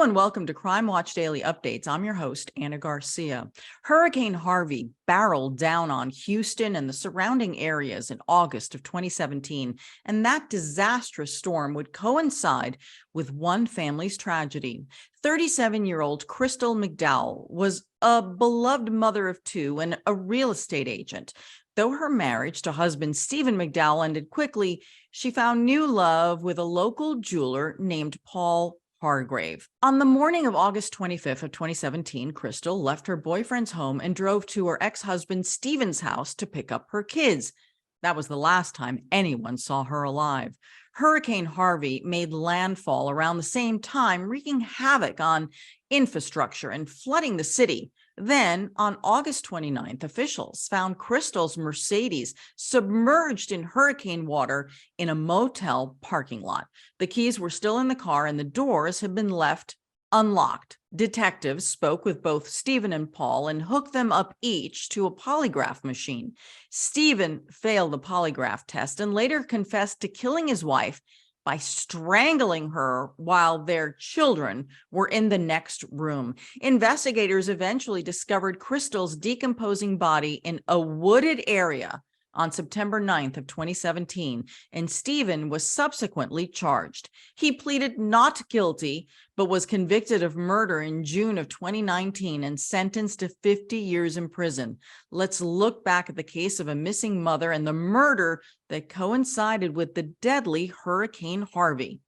and welcome to Crime Watch Daily Updates. I'm your host, Anna Garcia. Hurricane Harvey barreled down on Houston and the surrounding areas in August of 2017, and that disastrous storm would coincide with one family's tragedy. 37-year-old Crystal McDowell was a beloved mother of two and a real estate agent. Though her marriage to husband Stephen McDowell ended quickly, she found new love with a local jeweler named Paul Hargrave. On the morning of August 25th of 2017, Crystal left her boyfriend's home and drove to her ex-husband Stephen's house to pick up her kids. That was the last time anyone saw her alive. Hurricane Harvey made landfall around the same time, wreaking havoc on infrastructure and flooding the city. Then, on August 29th, officials found Crystal's Mercedes submerged in hurricane water in a motel parking lot. The keys were still in the car and the doors had been left unlocked. Detectives spoke with both Stephen and Paul and hooked them up each to a polygraph machine. Stephen failed the polygraph test and later confessed to killing his wife by strangling her while their children were in the next room. Investigators eventually discovered Crystal's decomposing body in a wooded area on September 9th of 2017, and Stephen was subsequently charged. He pleaded not guilty, but was convicted of murder in June of 2019 and sentenced to 50 years in prison. Let's look back at the case of a missing mother and the murder that coincided with the deadly Hurricane Harvey.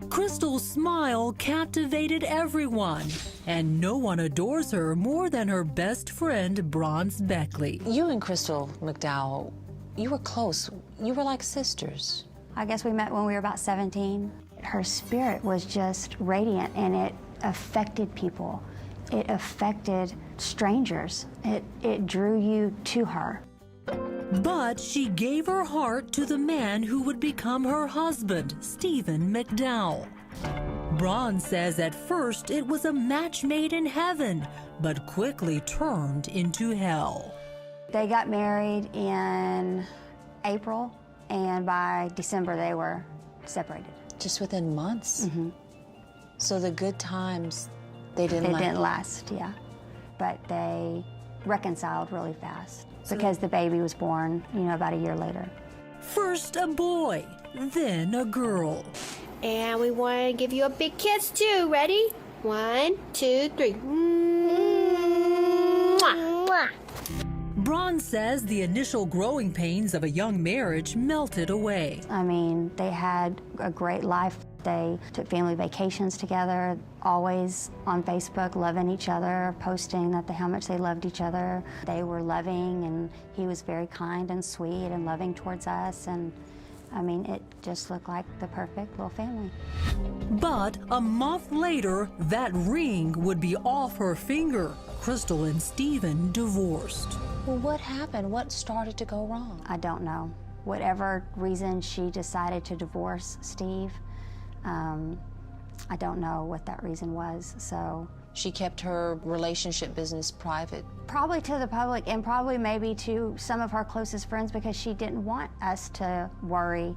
Crystal's smile captivated everyone, and no one adores her more than her best friend, Bronze Beckley. You and Crystal McDowell, you were close. You were like sisters. I guess we met when we were about 17. Her spirit was just radiant, and it affected people. It affected strangers. It drew you to her. But she gave her heart to the man who would become her husband, Stephen McDowell. Bronze says at first it was a match made in heaven, but quickly turned into hell. They got married in April, and by December they were separated. Just within months? Mm-hmm. So the good times, they didn't last, yeah. But they reconciled really fast because the baby was born, about a year later. First a boy, then a girl. And we want to give you a big kiss too. Ready? 1, 2, 3. Mwah. Bronze says the initial growing pains of a young marriage melted away. I mean, they had a great life. They took family vacations together, always on Facebook, loving each other, posting how much they loved each other. They were loving, and he was very kind and sweet and loving towards us. And I mean, it just looked like the perfect little family. But a month later, that ring would be off her finger. Crystal and Stephen divorced. Well, what happened? What started to go wrong? I don't know. Whatever reason she decided to divorce Steve, I don't know what that reason was, so. She kept her relationship business private? Probably to the public, and probably maybe to some of her closest friends, because she didn't want us to worry.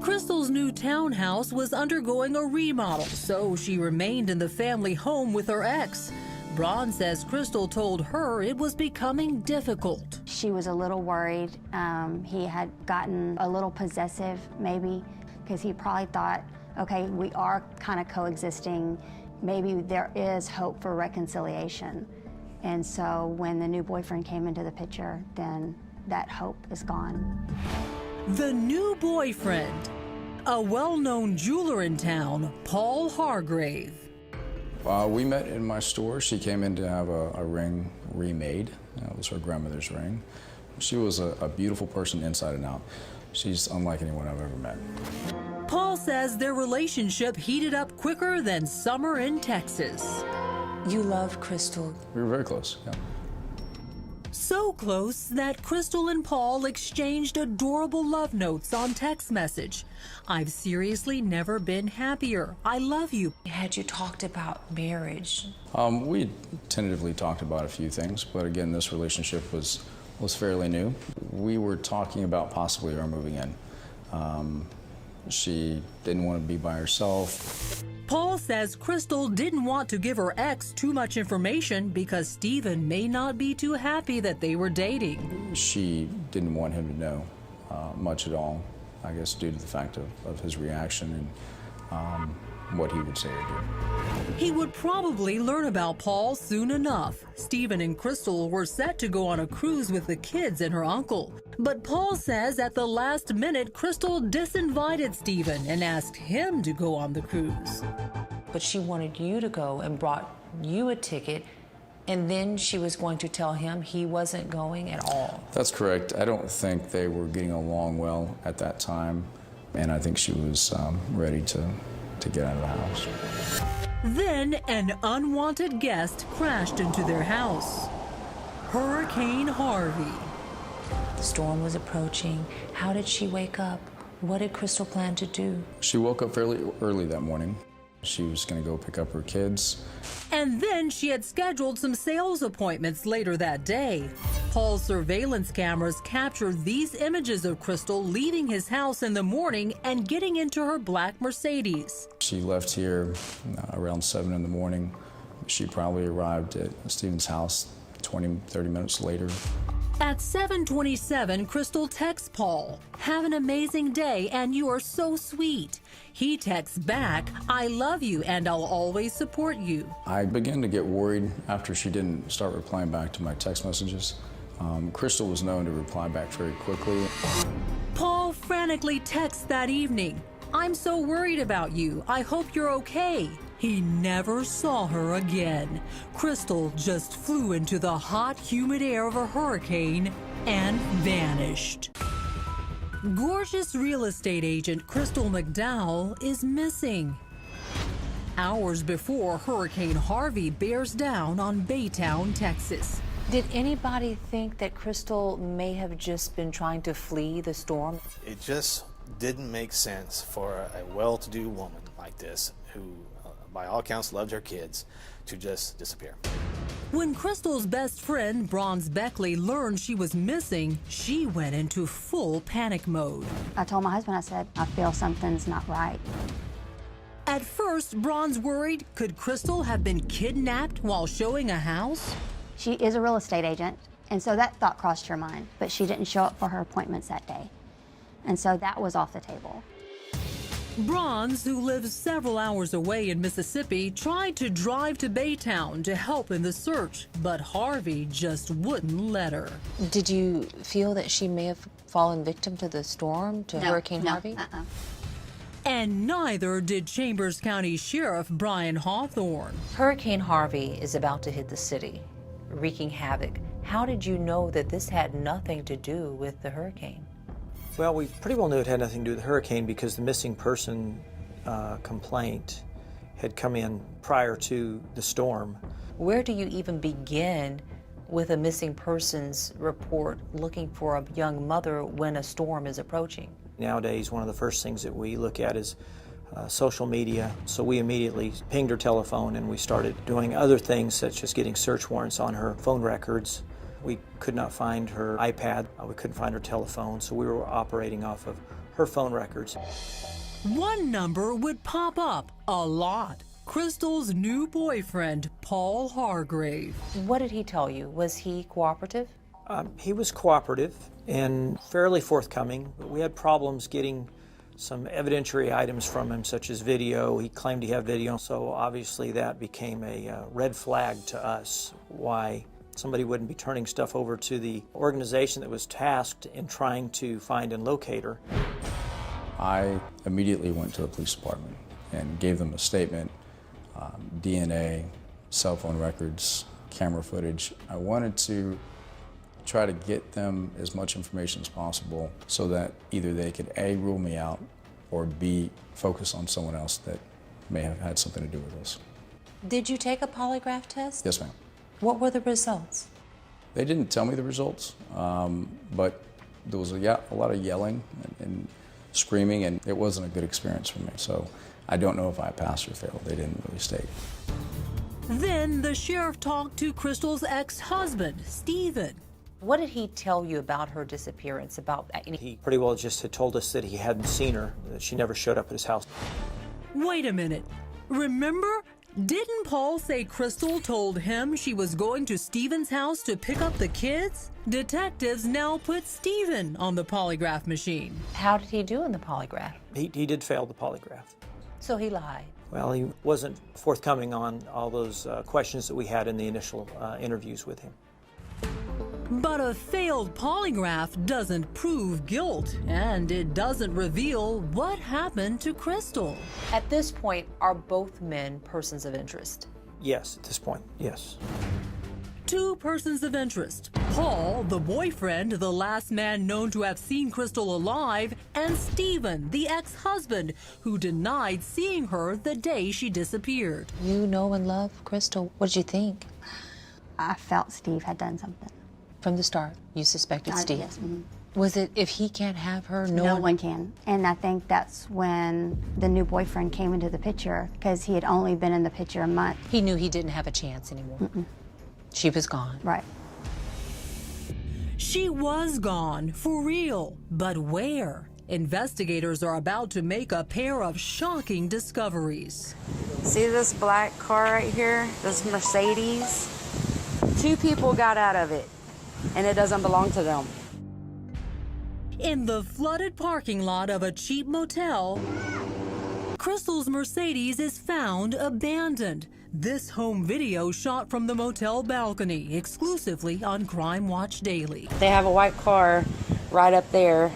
Crystal's new townhouse was undergoing a remodel, so she remained in the family home with her ex. Bronze says Crystal told her it was becoming difficult. She was a little worried. He had gotten a little possessive, maybe, because he probably thought, okay, we are kind of coexisting. Maybe there is hope for reconciliation. And so when the new boyfriend came into the picture, then that hope is gone. The new boyfriend, a well-known jeweler in town, Paul Hargrave. We met in my store. She came in to have a ring remade. It was her grandmother's ring. She was a beautiful person inside and out. She's unlike anyone I've ever met. Paul says their relationship heated up quicker than summer in Texas. You love Crystal. We were very close, yeah. So close that Crystal and Paul exchanged adorable love notes on text message. I've seriously never been happier. I love you. Had you talked about marriage? We tentatively talked about a few things, but again, this relationship was fairly new. We were talking about possibly her moving in. She didn't want to be by herself. Paul says Crystal didn't want to give her ex too much information because Stephen may not be too happy that they were dating. She didn't want him to know much at all, I guess due to the fact of his reaction and what he would say or do. He would probably learn about Paul soon enough. Stephen and Crystal were set to go on a cruise with the kids and her uncle. But Paul says at the last minute, Crystal disinvited Stephen and asked him to go on the cruise. But she wanted you to go and brought you a ticket, and then she was going to tell him he wasn't going at all. That's correct. I don't think they were getting along well at that time, and I think she was ready to get out of the house. Then an unwanted guest crashed into their house. Hurricane Harvey. The storm was approaching. How did she wake up? What did Crystal plan to do? She woke up fairly early that morning. She was going to go pick up her kids. And then she had scheduled some sales appointments later that day. Paul's surveillance cameras captured these images of Crystal leaving his house in the morning and getting into her black Mercedes. She left here around 7 in the morning. She probably arrived at Stephen's house 20, 30 minutes later. At 7:27, Crystal texts Paul, "Have an amazing day and you are so sweet." He texts back, "I love you and I'll always support you." I began to get worried after she didn't start replying back to my text messages. Crystal was known to reply back very quickly. Paul frantically texts that evening, "I'm so worried about you. I hope you're okay." He never saw her again. Crystal just flew into the hot, humid air of a hurricane and vanished. Gorgeous real estate agent Crystal McDowell is missing. Hours before Hurricane Harvey bears down on Baytown, Texas. Did anybody think that Crystal may have just been trying to flee the storm? It just didn't make sense for a well-to-do woman like this, who by all accounts loved her kids, to just disappear. When Crystal's best friend, Bronze Beckley, learned she was missing, she went into full panic mode. I told my husband, I said, I feel something's not right. At first, Bronze worried, could Crystal have been kidnapped while showing a house? She is a real estate agent, and so that thought crossed her mind, but she didn't show up for her appointments that day. And so that was off the table. Bronze, who lives several hours away in Mississippi, tried to drive to Baytown to help in the search, but Harvey just wouldn't let her. Did you feel that she may have fallen victim to the storm, to Hurricane Harvey? And neither did Chambers County Sheriff Brian Hawthorne. Hurricane Harvey is about to hit the city, wreaking havoc. How did you know that this had nothing to do with the hurricane? Well, we pretty well knew it had nothing to do with the hurricane because the missing person complaint had come in prior to the storm. Where do you even begin with a missing persons report looking for a young mother when a storm is approaching? Nowadays, one of the first things that we look at is social media. So we immediately pinged her telephone and we started doing other things such as getting search warrants on her phone records. We could not find her iPad, we couldn't find her telephone, so we were operating off of her phone records. One number would pop up a lot. Crystal's new boyfriend, Paul Hargrave. What did he tell you? Was he cooperative? He was cooperative and fairly forthcoming, but we had problems getting some evidentiary items from him, such as video. He claimed he had video, so obviously that became a red flag to us. Why somebody wouldn't be turning stuff over to the organization that was tasked in trying to find and locate her. I immediately went to the police department and gave them a statement, DNA, cell phone records, camera footage. I wanted to try to get them as much information as possible so that either they could A, rule me out, or B, focus on someone else that may have had something to do with this. Did you take a polygraph test? Yes, ma'am. What were the results? They didn't tell me the results, but there was a lot of yelling and screaming, and it wasn't a good experience for me. So I don't know if I passed or failed. They didn't really state. Then the sheriff talked to Crystal's ex-husband, Stephen. What did he tell you about her disappearance? He pretty well just had told us that he hadn't seen her, that she never showed up at his house. Wait a minute. Remember? Didn't Paul say Crystal told him she was going to Stephen's house to pick up the kids? Detectives now put Stephen on the polygraph machine. How did he do in the polygraph? He did fail the polygraph. So he lied. Well, he wasn't forthcoming on all those questions that we had in the initial interviews with him. But a failed polygraph doesn't prove guilt, and it doesn't reveal what happened to Crystal. At this point, are both men persons of interest? Yes, at this point, yes. Two persons of interest. Paul, the boyfriend, the last man known to have seen Crystal alive, and Stephen, the ex-husband, who denied seeing her the day she disappeared. You know and love Crystal. What did you think? I felt Steve had done something. From the start, you suspected Steve? Yes. Mhm. Was it, if he can't have her, No one can. And I think that's when the new boyfriend came into the picture, because he had only been in the picture a month. He knew he didn't have a chance anymore. She was gone. Right. She was gone, for real. But where? Investigators are about to make a pair of shocking discoveries. See this black car right here? This Mercedes? 2 people got out of it, and it doesn't belong to them. In the flooded parking lot of a cheap motel, Crystal's Mercedes is found abandoned. This home video shot from the motel balcony, exclusively on Crime Watch Daily. They have a white car right up there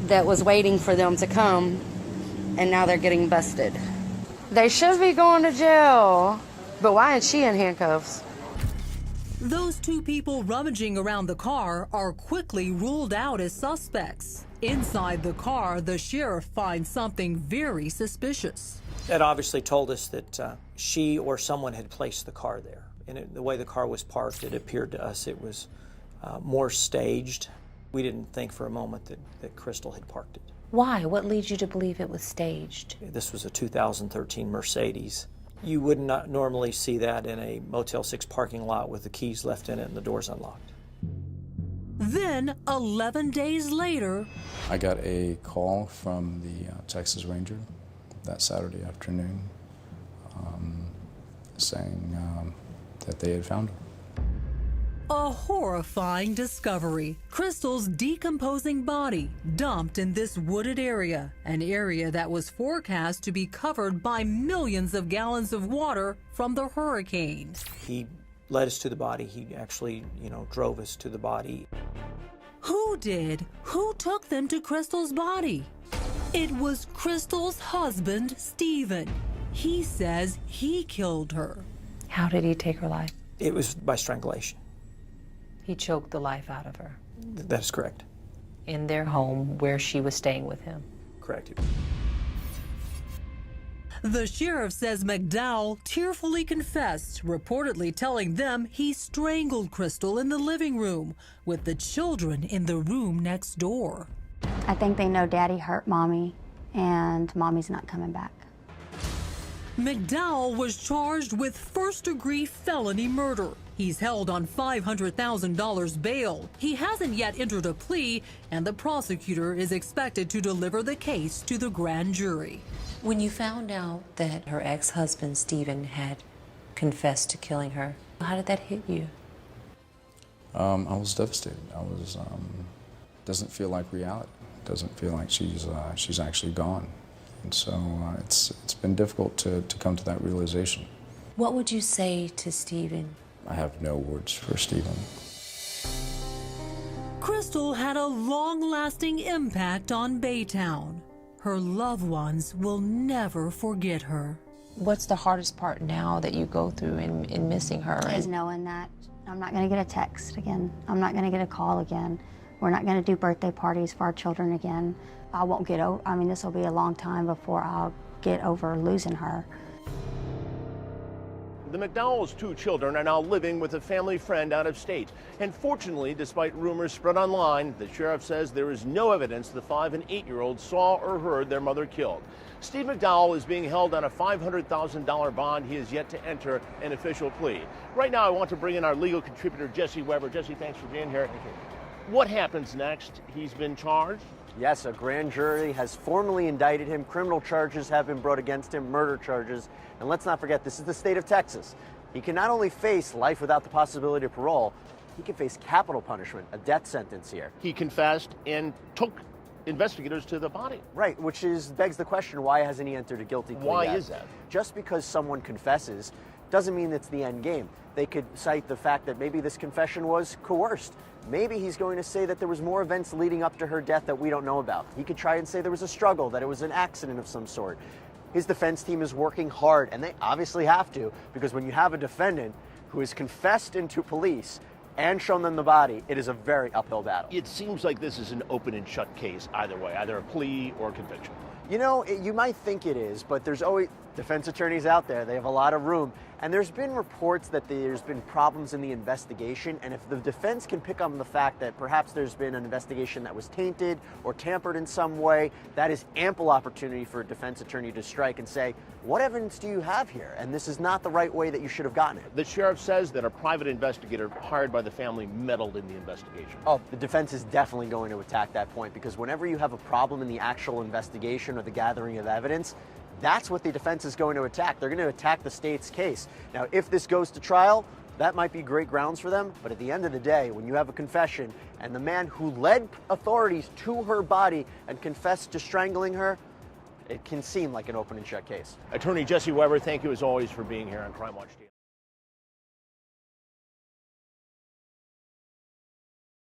that was waiting for them to come, and now they're getting busted. They should be going to jail, but why is she in handcuffs? Those 2 people rummaging around the car are quickly ruled out as suspects. Inside the car, the sheriff finds something very suspicious. That obviously told us that she or someone had placed the car there. And the way the car was parked, it appeared to us it was more staged. We didn't think for a moment that Crystal had parked it. Why? What leads you to believe it was staged? This was a 2013 Mercedes. You would not normally see that in a Motel 6 parking lot with the keys left in it and the doors unlocked. Then, 11 days later, I got a call from the Texas Ranger that Saturday afternoon saying that they had found her. a horrifying discovery. Crystal's decomposing body dumped in this wooded area, an area that was forecast to be covered by millions of gallons of water from the hurricane. He led us to the body. He actually, drove us to the body. Who did? Who took them to Crystal's body? It was Crystal's husband, Stephen. He says he killed her. How did he take her life? It was by strangulation. He choked the life out of her. That is correct. In their home where she was staying with him. Correct. The sheriff says McDowell tearfully confessed, reportedly telling them he strangled Crystal in the living room with the children in the room next door. I think they know Daddy hurt Mommy, and Mommy's not coming back. McDowell was charged with first-degree felony murder. He's held on $500,000 bail. He hasn't yet entered a plea, and the prosecutor is expected to deliver the case to the grand jury. When you found out that her ex-husband, Stephen, had confessed to killing her, how did that hit you? I was devastated. Doesn't feel like reality. Doesn't feel like she's actually gone. And so it's been difficult to come to that realization. What would you say to Stephen? I have no words for Stephen. Crystal had a long-lasting impact on Baytown. Her loved ones will never forget her. What's the hardest part now that you go through in missing her? Is knowing that I'm not going to get a text again. I'm not going to get a call again. We're not going to do birthday parties for our children again. I won't get over, this will be a long time before I'll get over losing her. The McDowell's 2 children are now living with a family friend out of state. And fortunately, despite rumors spread online, the sheriff says there is no evidence the 5- and 8-year-olds saw or heard their mother killed. Steve McDowell is being held on a $500,000 bond. He is yet to enter an official plea. Right now, I want to bring in our legal contributor, Jesse Weber. Jesse, thanks for being here. Thank you. What happens next? He's been charged? Yes, a grand jury has formally indicted him. Criminal charges have been brought against him, murder charges. And let's not forget, this is the state of Texas. He can not only face life without the possibility of parole, he can face capital punishment, a death sentence here. He confessed and took investigators to the body. Right, which begs the question, why hasn't he entered a guilty plea Why yet? is that? Just because someone confesses doesn't mean it's the end game. They could cite the fact that maybe this confession was coerced. Maybe he's going to say that there was more events leading up to her death that we don't know about. He could try and say there was a struggle, that it was an accident of some sort. His defense team is working hard, and they obviously have to, because when you have a defendant who has confessed into police and shown them the body, it is a very uphill battle. It seems like this is an open and shut case either way, either a plea or a conviction. You know, you might think it is, but there's always defense attorneys out there. They have a lot of room. And there's been reports that there's been problems in the investigation. And if the defense can pick on the fact that perhaps there's been an investigation that was tainted or tampered in some way, that is ample opportunity for a defense attorney to strike and say, what evidence do you have here? And this is not the right way that you should have gotten it. The sheriff says that a private investigator hired by the family meddled in the investigation. Oh, the defense is definitely going to attack that point, because whenever you have a problem in the actual investigation or the gathering of evidence, that's what the defense is going to attack. They're going to attack the state's case. Now, if this goes to trial, that might be great grounds for them. But at the end of the day, when you have a confession and the man who led authorities to her body and confessed to strangling her, it can seem like an open and shut case. Attorney Jesse Weber, thank you as always for being here on Crime Watch TV.